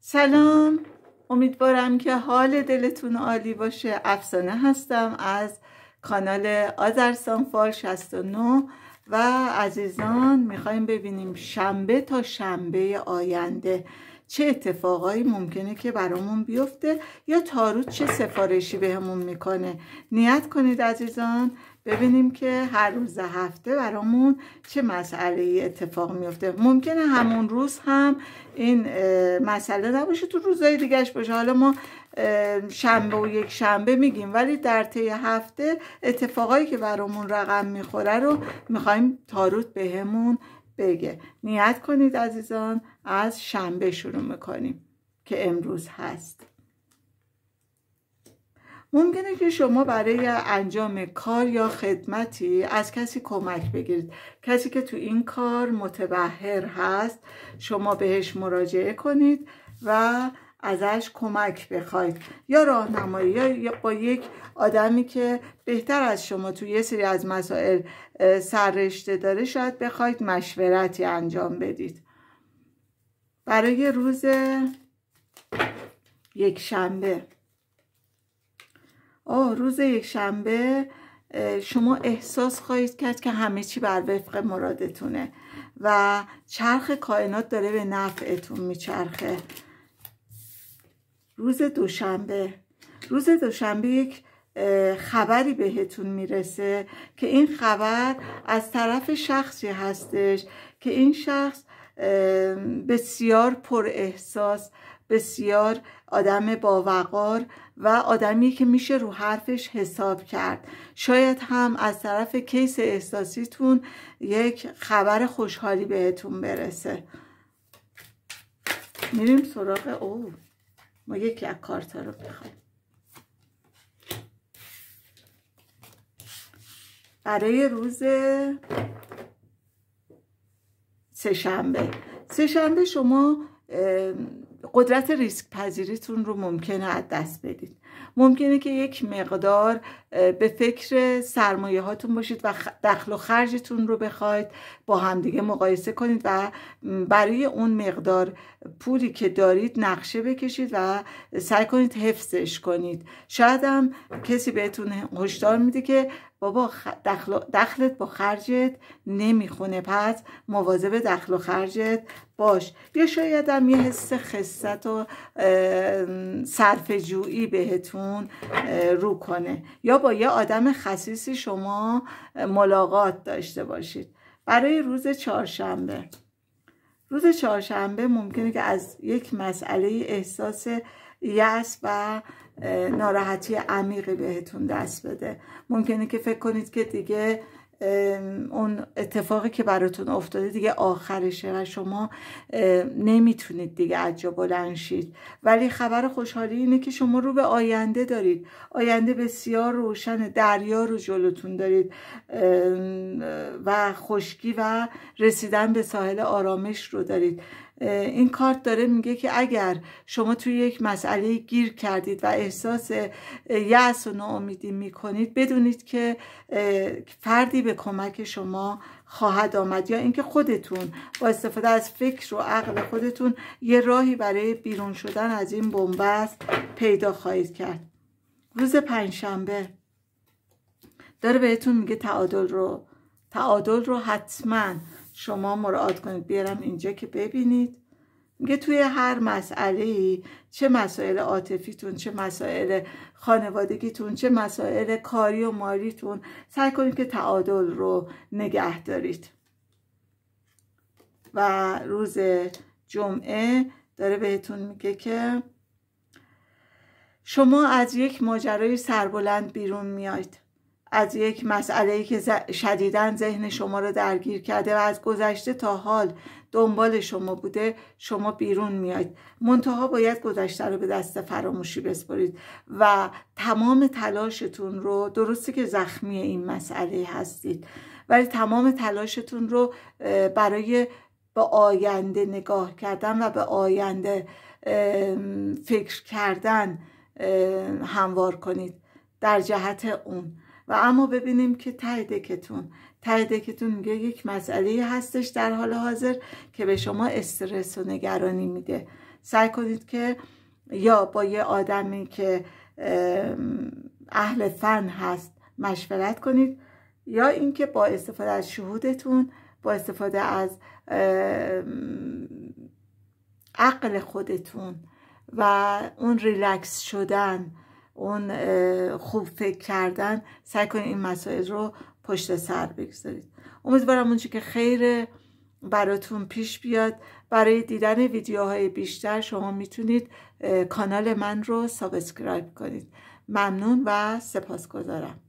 سلام، امیدوارم که حال دلتون عالی باشه. افسانه هستم از کانال آذرسانفال 69 و عزیزان میخوایم ببینیم شنبه تا شنبه آینده چه اتفاقایی ممکنه که برامون بیفته یا تاروت چه سفارشی بهمون میکنه. نیت کنید عزیزان ببینیم که هر روز هفته برامون چه مسئله اتفاق میفته. ممکنه همون روز هم این مسئله نباشه، تو روزهای دیگهش باشه. حالا ما شنبه و یک شنبه میگیم، ولی در طی هفته اتفاقایی که برامون رقم میخوره رو میخوایم تاروت بهمون بگه. نیت کنید عزیزان، از شنبه شروع میکنیم که امروز هست. ممکنه که شما برای انجام کار یا خدمتی از کسی کمک بگیرید. کسی که تو این کار متبحر هست شما بهش مراجعه کنید و ازش کمک بخواید یا راهنمایی یا با یک آدمی که بهتر از شما تو یه سری از مسائل سررشته داره شاید بخواید مشورتی انجام بدید. برای روز یک شنبه، روز یک شنبه شما احساس خواهید کرد که همه چی بر وفق مرادتونه و چرخ کائنات داره به نفعتون میچرخه. روز دوشنبه یک خبری بهتون میرسه که این خبر از طرف شخصی هستش که این شخص بسیار پر احساس، بسیار آدم باوقار و آدمی که میشه رو حرفش حساب کرد. شاید هم از طرف کیس احساسیتون یک خبر خوشحالی بهتون برسه. میریم سراغ ما یکی از کارتا رو بخوایم. برای روز سه‌شنبه شما قدرت ریسک پذیریتون رو ممکنه از دست بدید. ممکنه که یک مقدار به فکر سرمایه هاتون باشید و دخل و خرجتون رو بخواید با همدیگه مقایسه کنید و برای اون مقدار پولی که دارید نقشه بکشید و سعی کنید حفظش کنید. شاید هم کسی بهتون هشدار میده که بابا دخلت با خرجت نمیخونه، پس مواظب دخل و خرجت باش. یا شاید هم یه حس خست و صرفه جویی بهتون رو کنه یا با یه آدم خسیسی شما ملاقات داشته باشید. برای روز چهارشنبه ممکنه که از یک مسئله احساس یأس و ناراحتی عمیقی بهتون دست بده. ممکنه که فکر کنید که دیگه اون اتفاقی که براتون افتاده دیگه آخرشه و شما نمیتونید دیگه از جا بلند شید. ولی خبر خوشحالی اینه که شما رو به آینده دارید. آینده بسیار روشن، دریا رو جلوتون دارید و خشکی و رسیدن به ساحل آرامش رو دارید. این کارت داره میگه که اگر شما توی یک مسئله گیر کردید و احساس یأس و ناامیدی میکنید، بدونید که فردی به کمک شما خواهد آمد یا اینکه خودتون با استفاده از فکر و عقل خودتون یه راهی برای بیرون شدن از این بنبست پیدا خواهید کرد. روز پنجشنبه داره بهتون میگه تعادل رو حتما شما مراعات کنید. بیارم اینجا که ببینید. میگه توی هر مسئله‌ای، چه مسائل عاطفیتون، چه مسائل خانوادگیتون، چه مسائل کاری و مالیتون، سعی کنید که تعادل رو نگه دارید. و روز جمعه داره بهتون میگه که شما از یک ماجرای سربلند بیرون میاید، از یک مسئله‌ای که شدیداً ذهن شما رو درگیر کرده و از گذشته تا حال دنبال شما بوده، شما بیرون میاید. منتها باید گذشته رو به دست فراموشی بسپارید و تمام تلاشتون رو، درسته که زخمی این مسئله هستید، ولی تمام تلاشتون رو برای به آینده نگاه کردن و به آینده فکر کردن هموار کنید در جهت اون. و اما ببینیم که ته دکتون میگه یک مسئله هستش در حال حاضر که به شما استرس و نگرانی میده. سعی کنید که یا با یه آدمی که اهل فن هست مشورت کنید، یا اینکه با استفاده از شهودتون، با استفاده از عقل خودتون و اون ریلکس شدن، اون خوب فکر کردن، سعی کنید این مسائل رو پشت سر بگذارید. امیدوارم اونچه که خیر براتون پیش بیاد. برای دیدن ویدیوهای بیشتر شما میتونید کانال من رو سابسکرایب کنید. ممنون و سپاسگزارم.